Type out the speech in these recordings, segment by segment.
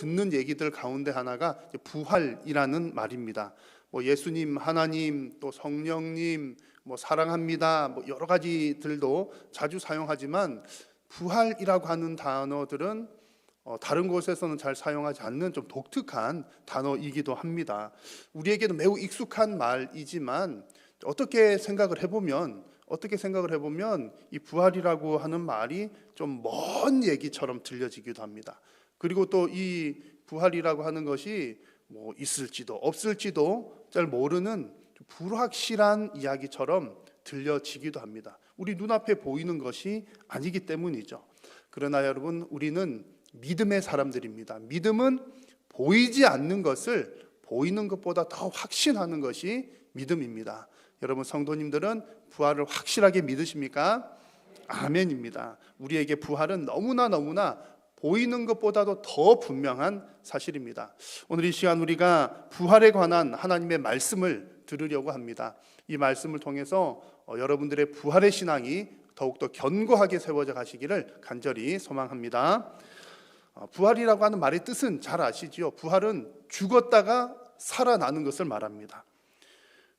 듣는 얘기들 가운데 하나가 부활이라는 말입니다. 예수님, 하나님, 또 성령님, 사랑합니다, 여러 가지들도 자주 사용하지만 부활이라고 하는 단어들은 다른 곳에서는 잘 사용하지 않는 좀 독특한 단어이기도 합니다. 우리에게도 매우 익숙한 말이지만 어떻게 생각을 해보면 이 부활이라고 하는 말이 좀 먼 얘기처럼 들려지기도 합니다. 그리고 또 이 부활이라고 하는 것이 있을지도 없을지도 잘 모르는 불확실한 이야기처럼 들려지기도 합니다. 우리 눈앞에 보이는 것이 아니기 때문이죠. 그러나 여러분, 우리는 믿음의 사람들입니다. 믿음은 보이지 않는 것을 보이는 것보다 더 확신하는 것이 믿음입니다. 여러분, 성도님들은 부활을 확실하게 믿으십니까? 아멘입니다. 우리에게 부활은 너무나 보이는 것보다도 더 분명한 사실입니다. 오늘 이 시간 우리가 부활에 관한 하나님의 말씀을 들으려고 합니다. 이 말씀을 통해서 여러분들의 부활의 신앙이 더욱더 견고하게 세워져 가시기를 간절히 소망합니다. 부활이라고 하는 말의 뜻은 잘 아시지요? 부활은 죽었다가 살아나는 것을 말합니다.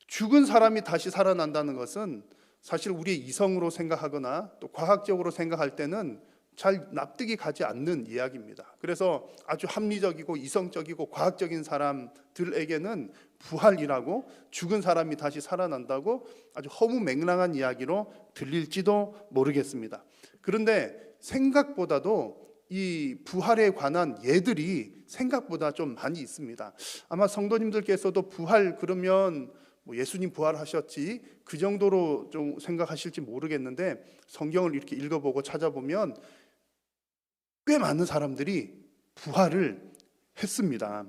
죽은 사람이 다시 살아난다는 것은 사실 우리의 이성으로 생각하거나 또 과학적으로 생각할 때는 잘 납득이 가지 않는 이야기입니다. 그래서 아주 합리적이고 이성적이고 과학적인 사람들에게는 부활이라고, 죽은 사람이 다시 살아난다고 아주 허무맹랑한 이야기로 들릴지도 모르겠습니다. 그런데 생각보다도 이 부활에 관한 예들이 생각보다 좀 많이 있습니다. 아마 성도님들께서도 부활 그러면 예수님 부활하셨지, 그 정도로 좀 생각하실지 모르겠는데, 성경을 이렇게 읽어보고 찾아보면 꽤 많은 사람들이 부활을 했습니다.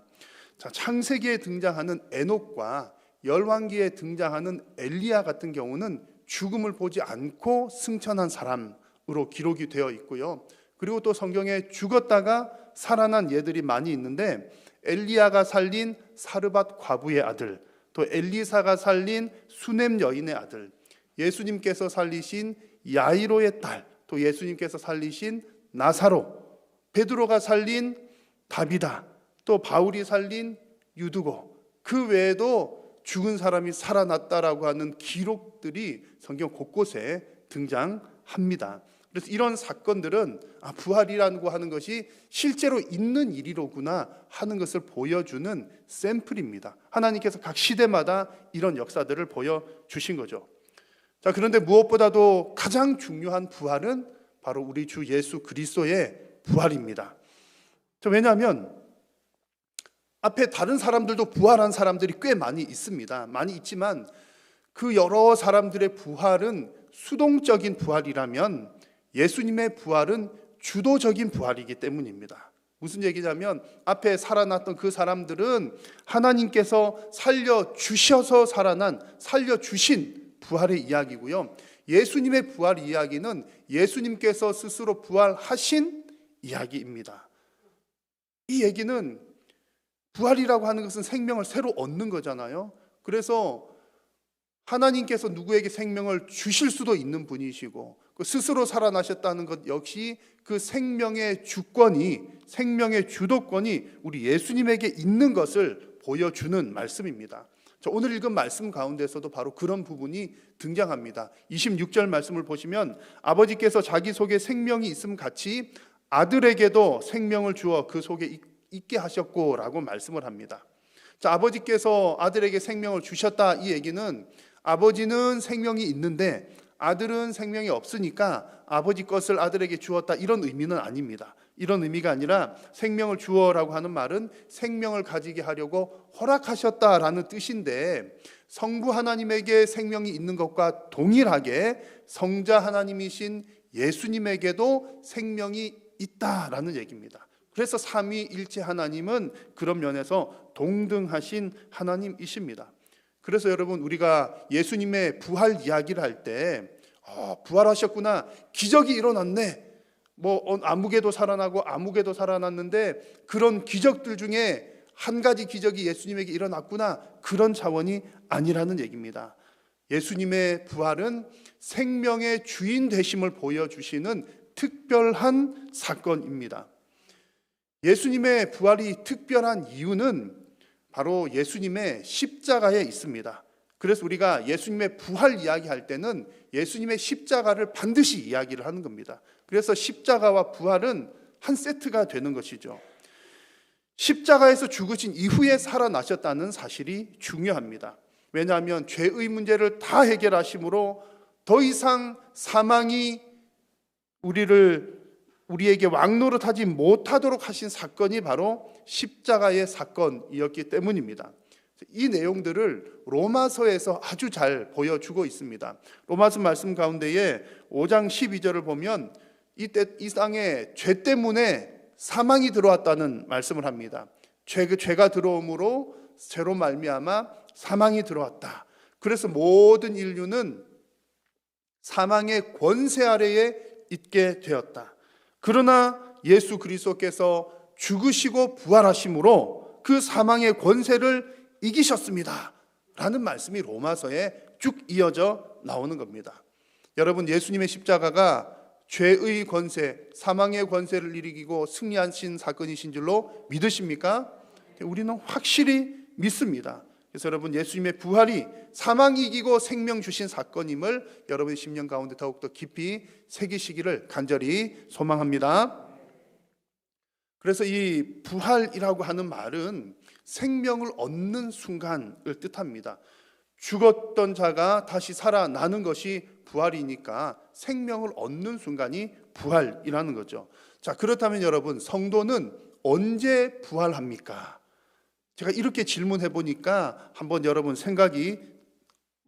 자, 창세기에 등장하는 에녹과 열왕기에 등장하는 엘리야 같은 경우는 죽음을 보지 않고 승천한 사람으로 기록이 되어 있고요. 그리고 또 성경에 죽었다가 살아난 예들이 많이 있는데, 엘리야가 살린 사르밧 과부의 아들, 또 엘리사가 살린 수넴 여인의 아들, 예수님께서 살리신 야이로의 딸, 또 예수님께서 살리신 나사로, 베드로가 살린 다비다, 또 바울이 살린 유두고, 그 외에도 죽은 사람이 살아났다라고 하는 기록들이 성경 곳곳에 등장합니다. 그래서 이런 사건들은 부활이라고 하는 것이 실제로 있는 일이로구나 하는 것을 보여주는 샘플입니다. 하나님께서 각 시대마다 이런 역사들을 보여주신 거죠. 자, 그런데 무엇보다도 가장 중요한 부활은 바로 우리 주 예수 그리스도의 부활입니다. 왜냐하면 앞에 다른 사람들도 부활한 사람들이 꽤 많이 있습니다. 많이 있지만 그 여러 사람들의 부활은 수동적인 부활이라면 예수님의 부활은 주도적인 부활이기 때문입니다. 무슨 얘기냐면 앞에 살아났던 그 사람들은 하나님께서 살려주셔서 살려주신 부활의 이야기고요. 예수님의 부활 이야기는 예수님께서 스스로 부활하신 이야기입니다. 이 얘기는 부활이라고 하는 것은 생명을 새로 얻는 거잖아요. 그래서 하나님께서 누구에게 생명을 주실 수도 있는 분이시고 스스로 살아나셨다는 것 역시 그 생명의 주권이, 생명의 주도권이 우리 예수님에게 있는 것을 보여주는 말씀입니다. 오늘 읽은 말씀 가운데서도 바로 그런 부분이 등장합니다. 26절 말씀을 보시면 아버지께서 자기 속에 생명이 있음 같이 아들에게도 생명을 주어 그 속에 있게 하셨고 라고 말씀을 합니다. 자, 아버지께서 아들에게 생명을 주셨다, 이 얘기는 아버지는 생명이 있는데 아들은 생명이 없으니까 아버지 것을 아들에게 주었다, 이런 의미는 아닙니다. 이런 의미가 아니라 생명을 주어라고 하는 말은 생명을 가지게 하려고 허락하셨다라는 뜻인데, 성부 하나님에게 생명이 있는 것과 동일하게 성자 하나님이신 예수님에게도 생명이 있다라는 얘기입니다. 그래서 삼위일체 하나님은 그런 면에서 동등하신 하나님이십니다. 그래서 여러분, 우리가 예수님의 부활 이야기를 할 때 부활하셨구나, 기적이 일어났네, 아무개도 살아나고 아무개도 살아났는데 그런 기적들 중에 한 가지 기적이 예수님에게 일어났구나, 그런 차원이 아니라는 얘기입니다. 예수님의 부활은 생명의 주인 되심을 보여주시는 특별한 사건입니다. 예수님의 부활이 특별한 이유는 바로 예수님의 십자가에 있습니다. 그래서 우리가 예수님의 부활 이야기할 때는 예수님의 십자가를 반드시 이야기를 하는 겁니다. 그래서 십자가와 부활은 한 세트가 되는 것이죠. 십자가에서 죽으신 이후에 살아나셨다는 사실이 중요합니다. 왜냐하면 죄의 문제를 다 해결하심으로 더 이상 사망이 우리에게 왕노릇하지 못하도록 하신 사건이 바로 십자가의 사건이었기 때문입니다. 이 내용들을 로마서에서 아주 잘 보여주고 있습니다. 로마서 말씀 가운데에 5장 12절을 보면 이 땅에 죄 때문에 사망이 들어왔다는 말씀을 합니다. 죄가 들어옴으로 죄로 말미암아 사망이 들어왔다. 그래서 모든 인류는 사망의 권세 아래에 있게 되었다. 그러나 예수 그리스도께서 죽으시고 부활하심으로 그 사망의 권세를 이기셨습니다 라는 말씀이 로마서에 쭉 이어져 나오는 겁니다. 여러분, 예수님의 십자가가 죄의 권세, 사망의 권세를 이기고 승리하신 사건이신 줄로 믿으십니까? 우리는 확실히 믿습니다. 그래서 여러분, 예수님의 부활이 사망 이기고 생명 주신 사건임을 여러분의 심령 가운데 더욱더 깊이 새기시기를 간절히 소망합니다. 그래서 이 부활이라고 하는 말은 생명을 얻는 순간을 뜻합니다. 죽었던 자가 다시 살아나는 것이 부활이니까 생명을 얻는 순간이 부활이라는 거죠. 자, 그렇다면 여러분, 성도는 언제 부활합니까? 제가 이렇게 질문해 보니까 한번 여러분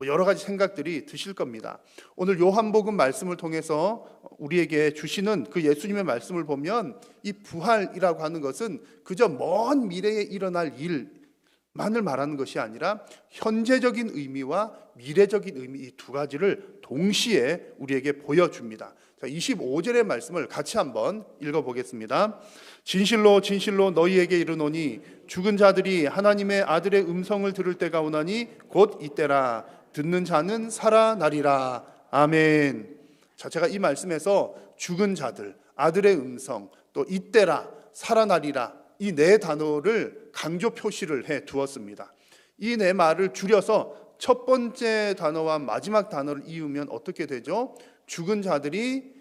여러 가지 생각들이 드실 겁니다. 오늘 요한복음 말씀을 통해서 우리에게 주시는 그 예수님의 말씀을 보면 이 부활이라고 하는 것은 그저 먼 미래에 일어날 일만을 말하는 것이 아니라 현재적인 의미와 미래적인 의미, 이 두 가지를 동시에 우리에게 보여줍니다. 자, 25절의 말씀을 같이 한번 읽어보겠습니다. 진실로 진실로 너희에게 이르노니 죽은 자들이 하나님의 아들의 음성을 들을 때가 오나니 곧 이때라. 듣는 자는 살아나리라. 아멘. 자, 제가 이 말씀에서 죽은 자들, 아들의 음성, 또 이때라, 살아나리라, 이 네 단어를 강조 표시를 해 두었습니다. 이 네 말을 줄여서 첫 번째 단어와 마지막 단어를 이으면 어떻게 되죠? 죽은 자들이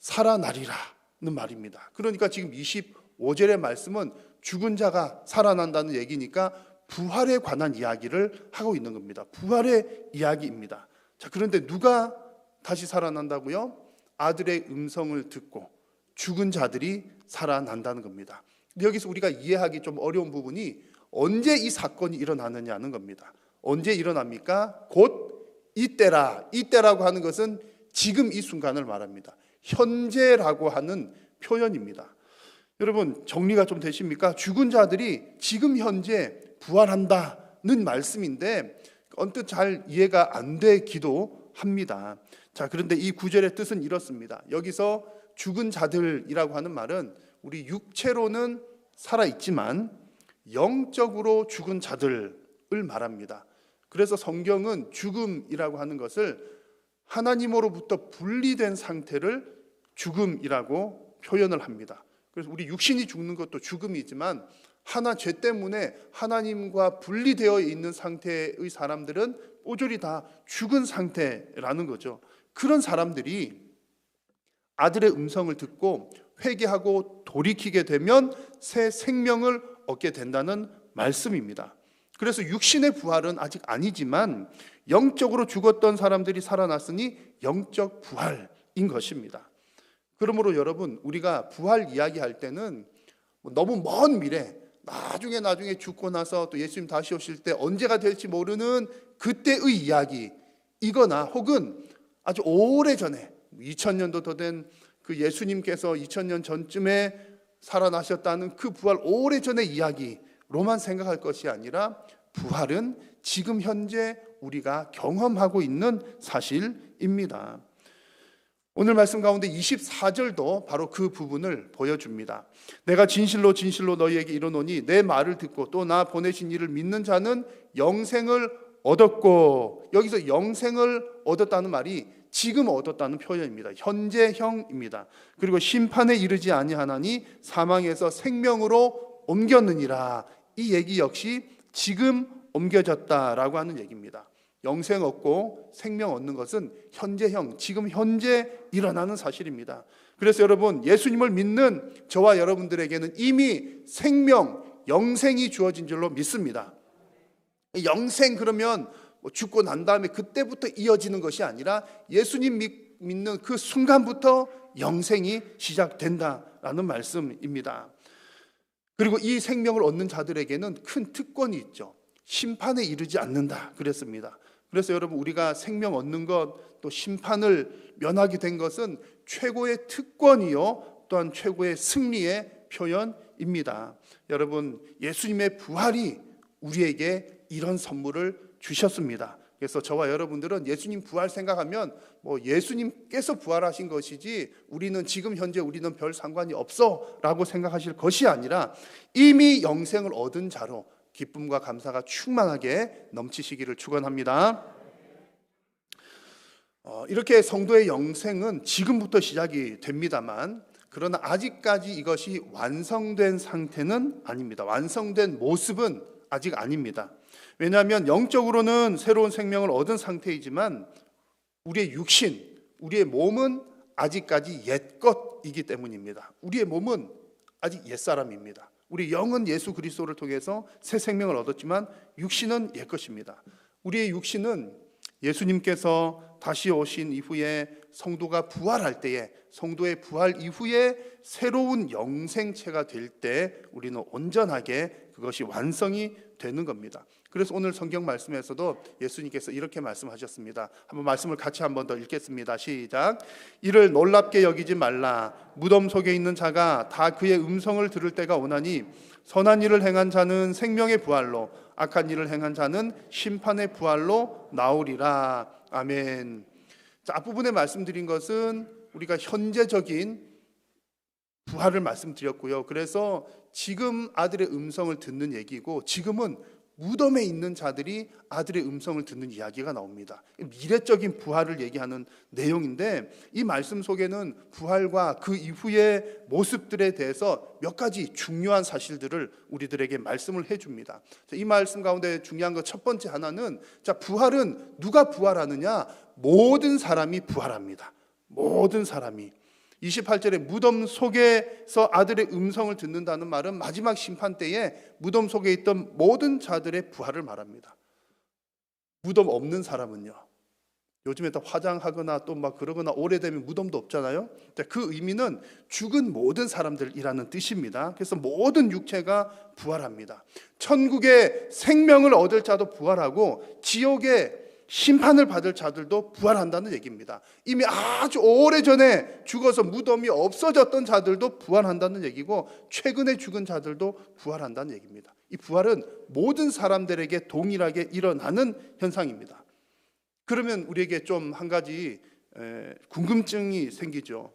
살아나리라는 말입니다. 그러니까 지금 25절의 말씀은 죽은 자가 살아난다는 얘기니까 부활에 관한 이야기를 하고 있는 겁니다. 부활의 이야기입니다. 자, 그런데 누가 다시 살아난다고요? 아들의 음성을 듣고 죽은 자들이 살아난다는 겁니다. 근데 여기서 우리가 이해하기 좀 어려운 부분이 언제 이 사건이 일어나느냐는 겁니다. 언제 일어납니까? 곧 이때라. 이때라고 하는 것은 지금 이 순간을 말합니다. 현재라고 하는 표현입니다. 여러분, 정리가 좀 되십니까? 죽은 자들이 지금 현재 부활한다는 말씀인데 언뜻 잘 이해가 안 되기도 합니다. 자, 그런데 이 구절의 뜻은 이렇습니다. 여기서 죽은 자들이라고 하는 말은 우리 육체로는 살아있지만 영적으로 죽은 자들을 말합니다. 그래서 성경은 죽음이라고 하는 것을 하나님으로부터 분리된 상태를 죽음이라고 표현을 합니다. 그래서 우리 육신이 죽는 것도 죽음이지만 죄 때문에 하나님과 분리되어 있는 상태의 사람들은 뽀졸이 다 죽은 상태라는 거죠. 그런 사람들이 아들의 음성을 듣고 회개하고 돌이키게 되면 새 생명을 얻게 된다는 말씀입니다. 그래서 육신의 부활은 아직 아니지만 영적으로 죽었던 사람들이 살아났으니 영적 부활인 것입니다. 그러므로 여러분, 우리가 부활 이야기할 때는 너무 먼 미래, 나중에 죽고 나서 또 예수님 다시 오실 때 언제가 될지 모르는 그때의 이야기이거나 혹은 아주 오래전에 2000년도 더 된 그 예수님께서 2000년 전쯤에 살아나셨다는 그 부활 오래전의 이야기로만 생각할 것이 아니라 부활은 지금 현재 우리가 경험하고 있는 사실입니다. 오늘 말씀 가운데 24절도 바로 그 부분을 보여줍니다. 내가 진실로 진실로 너희에게 이르노니 내 말을 듣고 또 나 보내신 이를 믿는 자는 영생을 얻었고, 여기서 영생을 얻었다는 말이 지금 얻었다는 표현입니다. 현재형입니다. 그리고 심판에 이르지 아니하나니 사망에서 생명으로 옮겼느니라. 이 얘기 역시 지금 옮겨졌다라고 하는 얘기입니다. 영생 얻고 생명 얻는 것은 현재형, 지금 현재 일어나는 사실입니다. 그래서 여러분, 예수님을 믿는 저와 여러분들에게는 이미 생명, 영생이 주어진 줄로 믿습니다. 영생 그러면 죽고 난 다음에 그때부터 이어지는 것이 아니라 예수님 믿는 그 순간부터 영생이 시작된다라는 말씀입니다. 그리고 이 생명을 얻는 자들에게는 큰 특권이 있죠. 심판에 이르지 않는다 그랬습니다. 그래서 여러분, 우리가 생명 얻는 것, 또 심판을 면하게 된 것은 최고의 특권이요 또한 최고의 승리의 표현입니다. 여러분, 예수님의 부활이 우리에게 이런 선물을 주셨습니다. 그래서 저와 여러분들은 예수님 부활 생각하면 예수님께서 부활하신 것이지 우리는 지금 현재 우리는 별 상관이 없어 라고 생각하실 것이 아니라 이미 영생을 얻은 자로 기쁨과 감사가 충만하게 넘치시기를 축원합니다. 이렇게 성도의 영생은 지금부터 시작이 됩니다만, 그러나 아직까지 이것이 완성된 상태는 아닙니다. 완성된 모습은 아직 아닙니다. 왜냐하면 영적으로는 새로운 생명을 얻은 상태이지만 우리의 육신, 우리의 몸은 아직까지 옛것이기 때문입니다. 우리의 몸은 아직 옛사람입니다. 우리 영은 예수 그리스도를 통해서 새 생명을 얻었지만 육신은 옛것입니다. 우리의 육신은 예수님께서 다시 오신 이후에 성도가 부활할 때에, 성도의 부활 이후에 새로운 영생체가 될 때 우리는 온전하게 그것이 완성이 되는 겁니다. 그래서 오늘 성경 말씀에서도 예수님께서 이렇게 말씀하셨습니다. 한번 말씀을 같이 한 번 더 읽겠습니다. 시작. 이를 놀랍게 여기지 말라. 무덤 속에 있는 자가 다 그의 음성을 들을 때가 오나니 선한 일을 행한 자는 생명의 부활로, 악한 일을 행한 자는 심판의 부활로 나오리라. 아멘. 자, 앞부분에 말씀드린 것은 우리가 현재적인 부활을 말씀드렸고요. 그래서 지금 아들의 음성을 듣는 얘기고, 지금은 무덤에 있는 자들이 아들의 음성을 듣는 이야기가 나옵니다. 미래적인 부활을 얘기하는 내용인데, 이 말씀 속에는 부활과 그 이후의 모습들에 대해서 몇 가지 중요한 사실들을 우리들에게 말씀을 해줍니다. 이 말씀 가운데 중요한 것 첫 번째 하나는, 자, 부활은 누가 부활하느냐? 모든 사람이 부활합니다. 모든 사람이. 28절에 무덤 속에서 아들의 음성을 듣는다는 말은 마지막 심판 때에 무덤 속에 있던 모든 자들의 부활을 말합니다. 무덤 없는 사람은요, 요즘에 다 화장하거나 또 막 그러거나 오래되면 무덤도 없잖아요. 그 의미는 죽은 모든 사람들이라는 뜻입니다. 그래서 모든 육체가 부활합니다. 천국의 생명을 얻을 자도 부활하고 지옥의 심판을 받을 자들도 부활한다는 얘기입니다. 이미 아주 오래전에 죽어서 무덤이 없어졌던 자들도 부활한다는 얘기고, 최근에 죽은 자들도 부활한다는 얘기입니다. 이 부활은 모든 사람들에게 동일하게 일어나는 현상입니다. 그러면 우리에게 좀 한 가지 궁금증이 생기죠.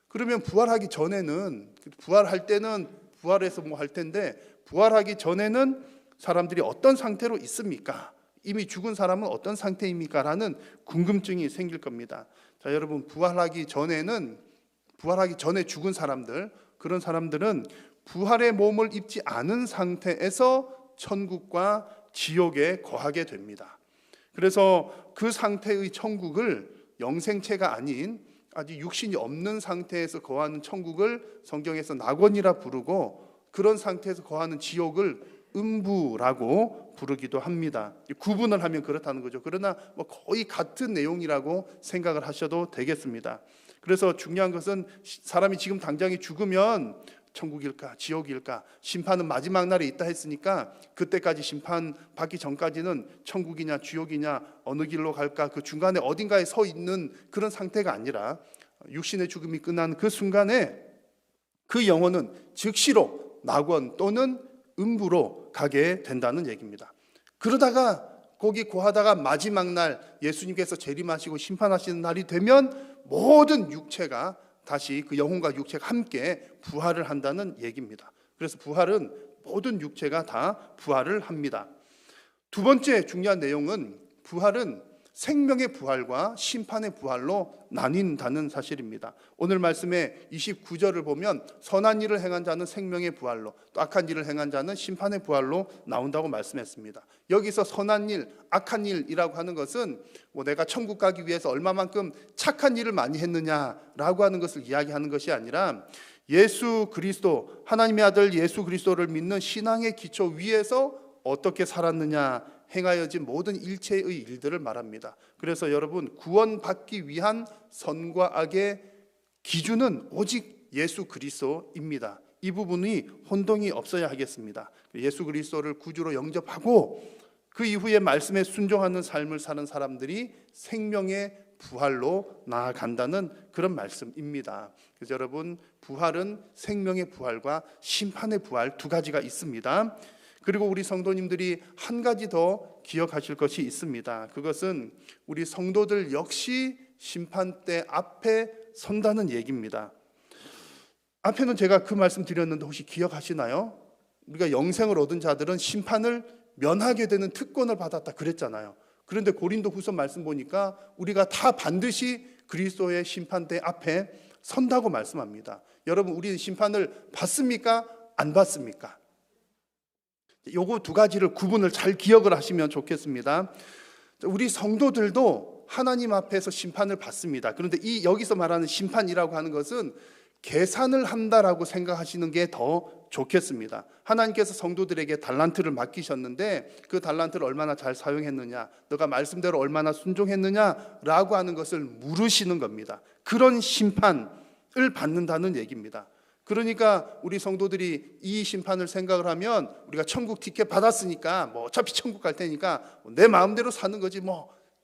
그러면 부활하기 전에는, 부활할 때는 부활해서 뭐 할 텐데, 부활하기 전에는 사람들이 어떤 상태로 있습니까? 이미 죽은 사람은 어떤 상태입니까? 라는 궁금증이 생길 겁니다. 자, 여러분, 부활하기 전에 죽은 사람들, 그런 사람들은 부활의 몸을 입지 않은 상태에서 천국과 지옥에 거하게 됩니다. 그래서 그 상태의 천국을, 영생체가 아닌 아직 육신이 없는 상태에서 거하는 천국을 성경에서 낙원이라 부르고, 그런 상태에서 거하는 지옥을 음부라고 부르기도 합니다. 구분을 하면 그렇다는 거죠. 그러나 거의 같은 내용이라고 생각을 하셔도 되겠습니다. 그래서 중요한 것은 사람이 지금 당장에 죽으면 천국일까 지옥일까, 심판은 마지막 날에 있다 했으니까 그때까지 심판 받기 전까지는 천국이냐 지옥이냐 어느 길로 갈까, 그 중간에 어딘가에 서 있는 그런 상태가 아니라 육신의 죽음이 끝난 그 순간에 그 영혼은 즉시로 낙원 또는 음부로 가게 된다는 얘기입니다. 그러다가 거기 고하다가 마지막 날 예수님께서 재림하시고 심판하시는 날이 되면 모든 육체가 다시, 그 영혼과 육체가 함께 부활을 한다는 얘기입니다. 그래서 부활은 모든 육체가 다 부활을 합니다. 두 번째 중요한 내용은, 부활은 생명의 부활과 심판의 부활로 나뉜다는 사실입니다. 오늘 말씀의 29절을 보면 선한 일을 행한 자는 생명의 부활로, 또 악한 일을 행한 자는 심판의 부활로 나온다고 말씀했습니다. 여기서 선한 일, 악한 일이라고 하는 것은 내가 천국 가기 위해서 얼마만큼 착한 일을 많이 했느냐라고 하는 것을 이야기하는 것이 아니라 예수 그리스도, 하나님의 아들 예수 그리스도를 믿는 신앙의 기초 위에서 어떻게 살았느냐, 행하여진 모든 일체의 일들을 말합니다. 그래서 여러분, 구원받기 위한 선과 악의 기준은 오직 예수 그리스도입니다. 이 부분이 혼동이 없어야 하겠습니다. 예수 그리스도를 구주로 영접하고 그 이후에 말씀에 순종하는 삶을 사는 사람들이 생명의 부활로 나아간다는 그런 말씀입니다. 그래서 여러분, 부활은 생명의 부활과 심판의 부활 두 가지가 있습니다. 그리고 우리 성도님들이 한 가지 더 기억하실 것이 있습니다. 그것은 우리 성도들 역시 심판대 앞에 선다는 얘기입니다. 앞에는 제가 그 말씀 드렸는데 혹시 기억하시나요? 우리가 영생을 얻은 자들은 심판을 면하게 되는 특권을 받았다 그랬잖아요. 그런데 고린도후서 말씀 보니까 우리가 다 반드시 그리스도의 심판대 앞에 선다고 말씀합니다. 여러분, 우리는 심판을 받습니까? 안 받습니까? 요거 두 가지를 구분을 잘 기억을 하시면 좋겠습니다. 우리 성도들도 하나님 앞에서 심판을 받습니다. 그런데 이 여기서 말하는 심판이라고 하는 것은 계산을 한다라고 생각하시는 게 더 좋겠습니다. 하나님께서 성도들에게 달란트를 맡기셨는데 그 달란트를 얼마나 잘 사용했느냐, 너가 말씀대로 얼마나 순종했느냐라고 하는 것을 물으시는 겁니다. 그런 심판을 받는다는 얘기입니다. 그러니까 우리 성도들이 이 심판을 생각을 하면 우리가 천국 티켓 받았으니까 어차피 천국 갈 테니까 내 마음대로 사는 거지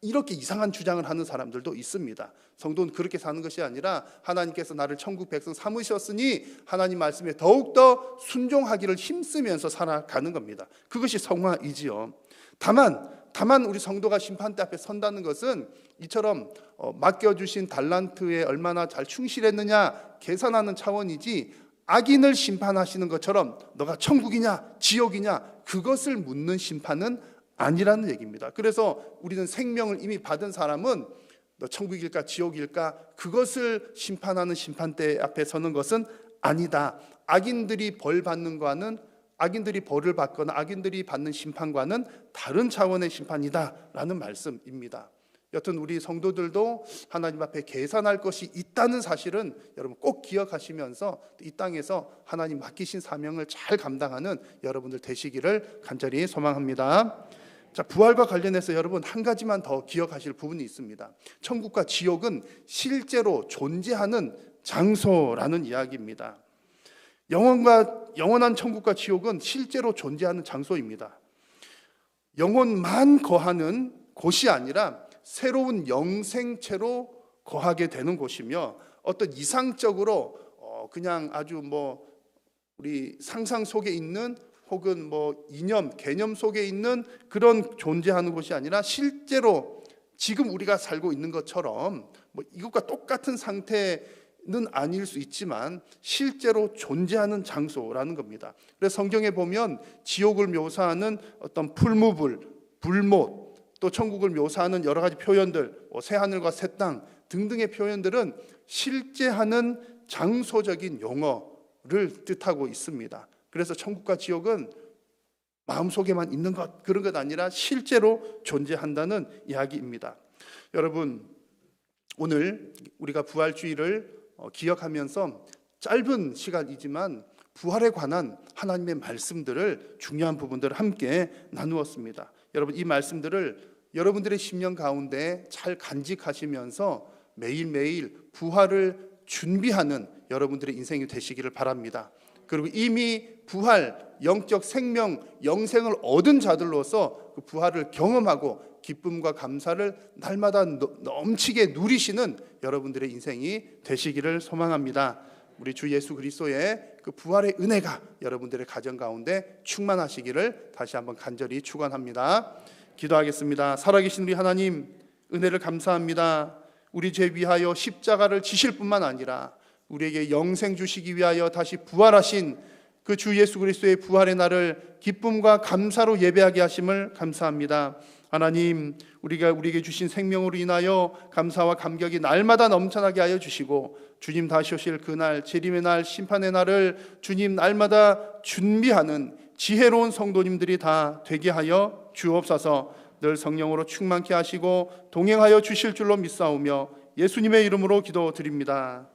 이렇게 이상한 주장을 하는 사람들도 있습니다. 성도는 그렇게 사는 것이 아니라 하나님께서 나를 천국 백성 삼으셨으니 하나님 말씀에 더욱더 순종하기를 힘쓰면서 살아가는 겁니다. 그것이 성화이지요. 다만 우리 성도가 심판대 앞에 선다는 것은 이처럼 맡겨주신 달란트에 얼마나 잘 충실했느냐 계산하는 차원이지, 악인을 심판하시는 것처럼 너가 천국이냐 지옥이냐 그것을 묻는 심판은 아니라는 얘기입니다. 그래서 우리는 생명을 이미 받은 사람은 너 천국일까 지옥일까 그것을 심판하는 심판대 앞에 서는 것은 아니다. 악인들이 벌을 받거나 악인들이 받는 심판과는 다른 차원의 심판이다라는 말씀입니다. 여튼 우리 성도들도 하나님 앞에 계산할 것이 있다는 사실은 여러분 꼭 기억하시면서 이 땅에서 하나님 맡기신 사명을 잘 감당하는 여러분들 되시기를 간절히 소망합니다. 자, 부활과 관련해서 여러분 한 가지만 더 기억하실 부분이 있습니다. 천국과 지옥은 실제로 존재하는 장소라는 이야기입니다. 영원한 천국과 지옥은 실제로 존재하는 장소입니다. 영혼만 거하는 곳이 아니라 새로운 영생체로 거하게 되는 곳이며, 어떤 이상적으로 그냥 아주 우리 상상 속에 있는 혹은 이념, 개념 속에 있는 그런 존재하는 곳이 아니라 실제로 지금 우리가 살고 있는 것처럼 이것과 똑같은 상태는 아닐 수 있지만 실제로 존재하는 장소라는 겁니다. 그래서 성경에 보면 지옥을 묘사하는 어떤 풀무불, 불못, 또 천국을 묘사하는 여러 가지 표현들, 새하늘과 새 땅 등등의 표현들은 실제하는 장소적인 용어를 뜻하고 있습니다. 그래서 천국과 지옥은 마음속에만 있는 것, 그런 것 아니라 실제로 존재한다는 이야기입니다. 여러분, 오늘 우리가 부활주의를 기억하면서 짧은 시간이지만 부활에 관한 하나님의 말씀들을, 중요한 부분들을 함께 나누었습니다. 여러분, 이 말씀들을 여러분들의 심령 가운데 잘 간직하시면서 매일매일 부활을 준비하는 여러분들의 인생이 되시기를 바랍니다. 그리고 이미 부활, 영적 생명, 영생을 얻은 자들로서 그 부활을 경험하고 기쁨과 감사를 날마다 넘치게 누리시는 여러분들의 인생이 되시기를 소망합니다. 우리 주 예수 그리스도의 그 부활의 은혜가 여러분들의 가정 가운데 충만하시기를 다시 한번 간절히 축원합니다. 기도하겠습니다. 살아계신 우리 하나님, 은혜를 감사합니다. 우리 죄 위하여 십자가를 지실 뿐만 아니라 우리에게 영생 주시기 위하여 다시 부활하신 그 주 예수 그리스도의 부활의 날을 기쁨과 감사로 예배하게 하심을 감사합니다. 하나님, 우리에게 주신 생명으로 인하여 감사와 감격이 날마다 넘쳐나게 하여 주시고, 주님 다시 오실 그날, 재림의 날, 심판의 날을 주님 날마다 준비하는 지혜로운 성도님들이 다 되게 하여 주옵소서. 늘 성령으로 충만케 하시고 동행하여 주실 줄로 믿사오며 예수님의 이름으로 기도드립니다.